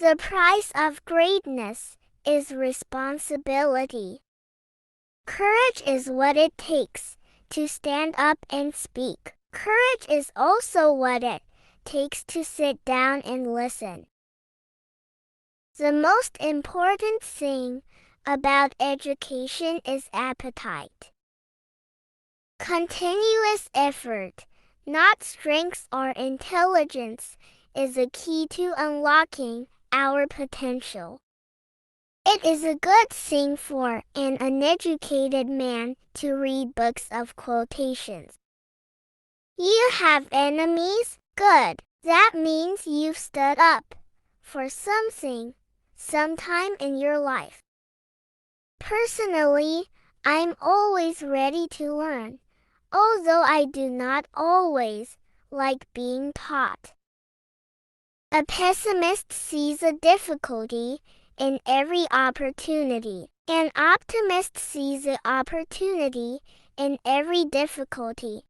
The price of greatness is responsibility. Courage is what it takes to stand up and speak. Courage is also what it takes to sit down and listen. The most important thing about education is appetite. Continuous effort, not strength or intelligence, is a key to unlocking our potential. It is a good thing for an uneducated man to read books of quotations. You have enemies? Good. That means you've stood up for something, sometime in your life. Personally, I'm always ready to learn, although I do not always like being taught. A pessimist sees a difficulty in every opportunity. An optimist sees an opportunity in every difficulty.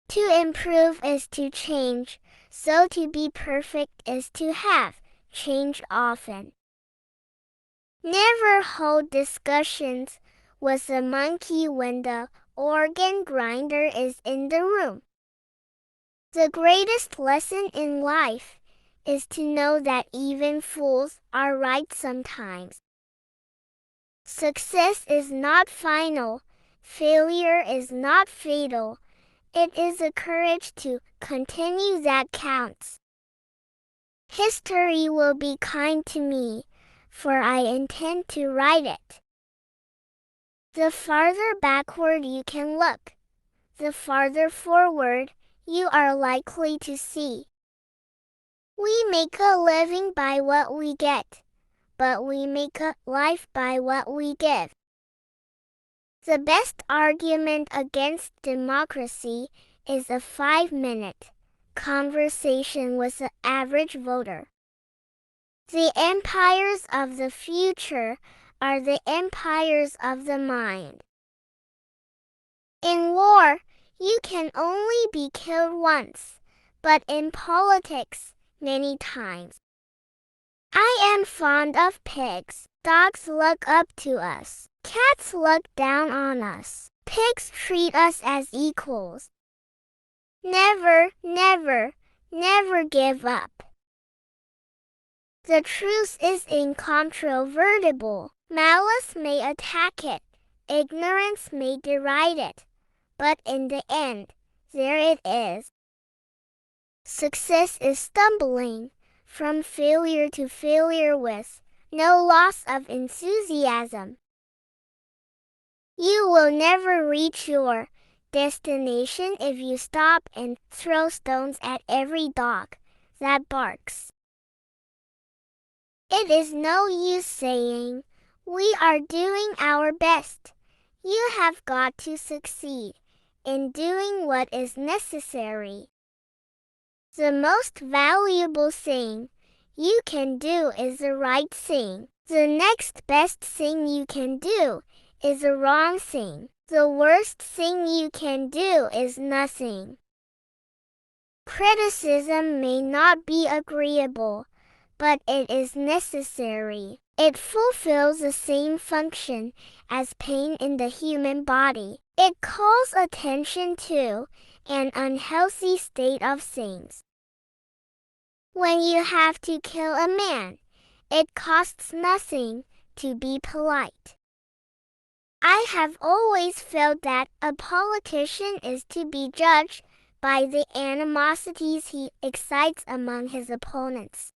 To improve is to change, so to be perfect is to have change often. Never hold discussions with a monkey when the organ grinder is in the room. The greatest lesson in life is to know that even fools are right sometimes. Success is not final. Failure is not fatal. It is a courage to continue that counts. History will be kind to me, for I intend to write it. The farther backward you can look, the farther forward you are likely to see. We make a living by what we get, but we make a life by what we give. The best argument against democracy is a 5-minute conversation with the average voter. The empires of the future are the empires of the mind. In war, you can only be killed once, but in politics, many times. I am fond of pigs. Dogs look up to us. Cats look down on us. Pigs treat us as equals. Never, never, never give up. The truth is incontrovertible. Malice may attack it. Ignorance may deride it. But in the end, there it is. Success is stumbling from failure to failure with no loss of enthusiasm. You will never reach your destination if you stop and throw stones at every dog that barks. It is no use saying, "We are doing our best." You have got to succeed in doing what is necessary. The most valuable thing you can do is the right thing. The next best thing you can do is the wrong thing. The worst thing you can do is nothing. Criticism may not be agreeable, but it is necessary. It fulfills the same function as pain in the human body. It calls attention to an unhealthy state of things. When you have to kill a man, it costs nothing to be polite. I have always felt that a politician is to be judged by the animosities he excites among his opponents.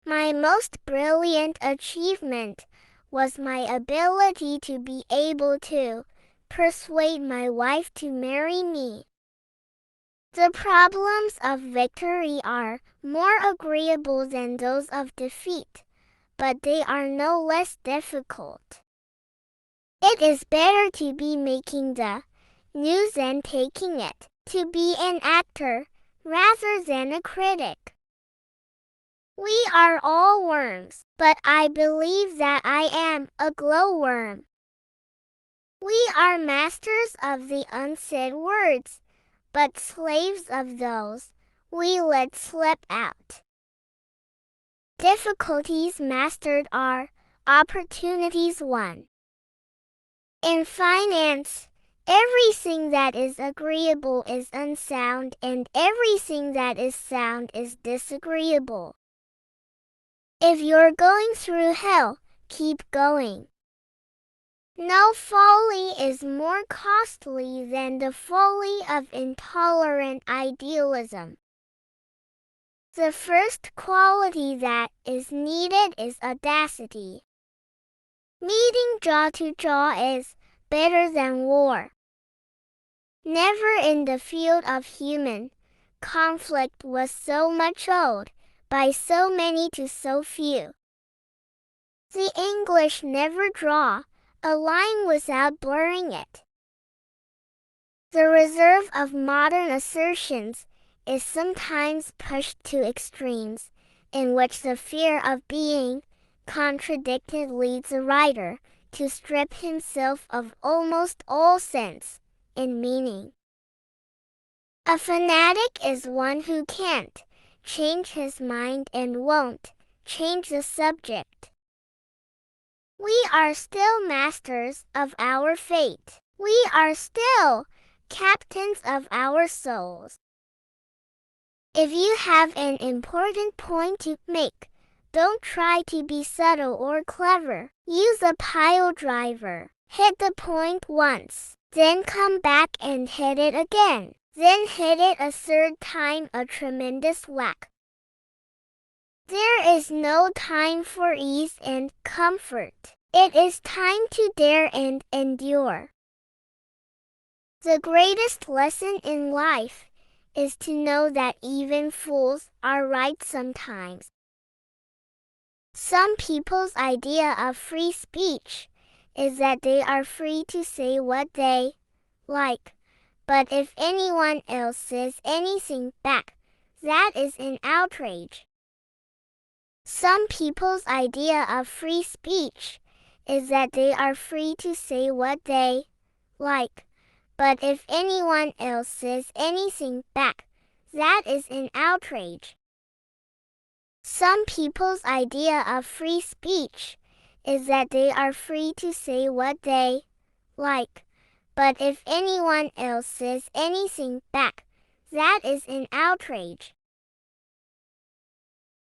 My most brilliant achievement was my ability to be able to persuade my wife to marry me. The problems of victory are more agreeable than those of defeat, but they are no less difficult. It is better to be making the news than taking it, to be an actor rather than a critic. We are all worms, but I believe that I am a glowworm. We are masters of the unsaid words, but slaves of those we let slip out. Difficulties mastered are opportunities won. In finance, everything that is agreeable is unsound and everything that is sound is disagreeable. If you're going through hell, keep going. No folly is more costly than the folly of intolerant idealism. The first quality that is needed is audacity. Meeting jaw to jaw is better than war. Never in the field of human conflict was so much owed by so many to so few. The English never draw a line without blurring it. The reserve of modern assertions is sometimes pushed to extremes, in which the fear of being contradicted leads the writer to strip himself of almost all sense and meaning. A fanatic is one who can't change his mind and won't change the subject. We are still masters of our fate. We are still captains of our souls. If you have an important point to make, don't try to be subtle or clever. Use a pile driver. Hit the point once, then come back and hit it again. Then hit it a third time, a tremendous whack. There is no time for ease and comfort. It is time to dare and endure. The greatest lesson in life is to know that even fools are right sometimes. Some people's idea of free speech is that they are free to say what they like, but if anyone else says anything back, that is an outrage. Some people's idea of free speech is that they are free to say what they like, but if anyone else says anything back, that is an outrage. Some people's idea of free speech is that they are free to say what they like, but if anyone else says anything back, that is an outrage.